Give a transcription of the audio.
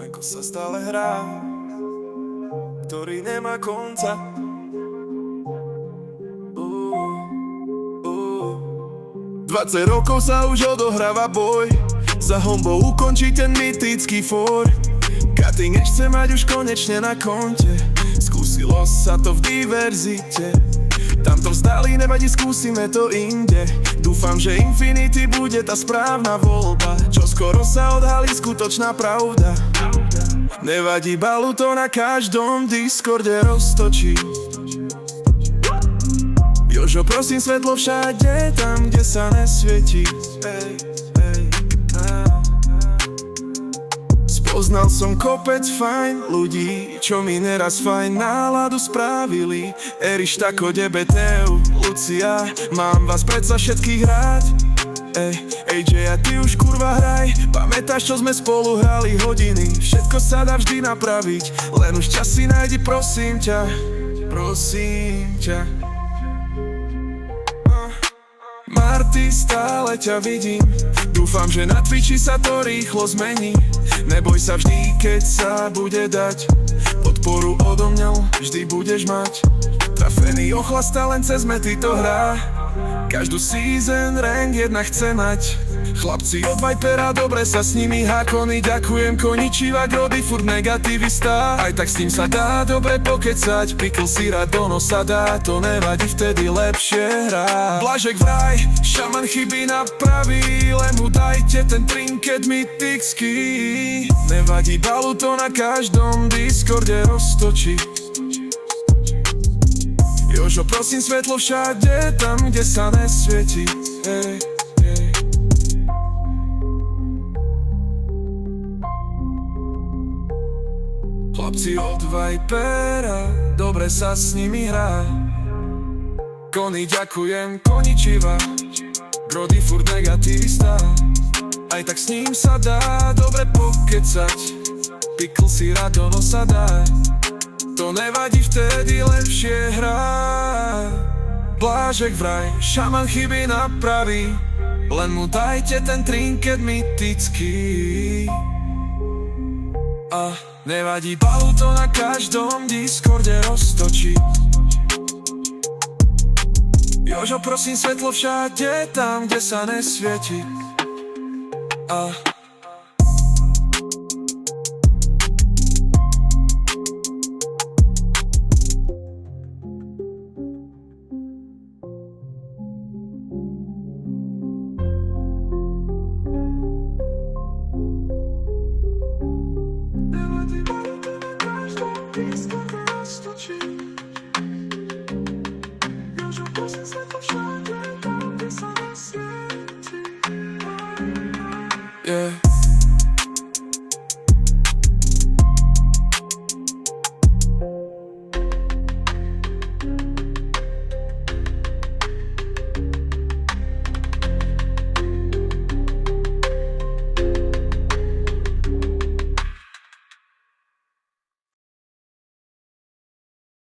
Flamenko sa stále hrá, ktorý nemá konca. 20 rokov sa už odohráva boj, za honbou ukončí ten mytický for. Cutting Edge chce mať už konečne na konte, skúsilo sa to v diverzite. Tam to vzdali, nevadí, skúsime to inde. Dúfam, že Infinity bude tá správna voľba, čo skoro sa odhalí skutočná pravda. Nevadí, balu to na každom Discorde roztočí. Jožo, prosím, svetlo všade, tam, kde sa nesvietí. Spoznal som kopec fajn ľudí, čo mi neraz fajn náladu spravili. Eriš, Tako, DBTU, Lucia, mám vás predsa všetkých rád. AJ, a ty už kurva hraj, pamätáš, čo sme spolu hrali hodiny. Všetko sa dá vždy napraviť, len už čas si nájdi, prosím ťa. Prosím ťa. Marty, stále ťa vidím, dúfam, že na Twitchi sa to rýchlo zmení. Neboj sa, vždy, keď sa bude dať, podporu odo mňa vždy budeš mať. Trafený ochlasta, len cez mety to hrá, každú season rank jedna chce mať. Chlapci od Vipera, dobre sa s nimi hákony, ďakujem Koničiva, Grody, furt negativista. Aj tak s ním sa dá dobre pokecať, Pickle si rád do nosa dá, to nevadí, vtedy lepšie hrá. Blažek vraj, šaman chyby napraví, len mu dajte ten trinket mytický. Nevadí, balu to na každom Discorde roztočí. Jožo, prosím, svetlo všade, tam, kde sa nesvietí. Chlapci od Vipera, dobre sa s nimi hrá. Koni, ďakujem, Koničiva, Grody, furt negativista. Aj tak s ním sa dá dobre pokecať, Pickle si rád do nosa dá, to nevadí, vtedy lepšie hrá. Blažek vraj, šaman chyby napraví, len mu dajte ten trinket mytický. A nevadí, balu to na každom Discorde roztočí. Jožo, prosím, svetlo všade, tam, kde sa nesvieti. Yeah.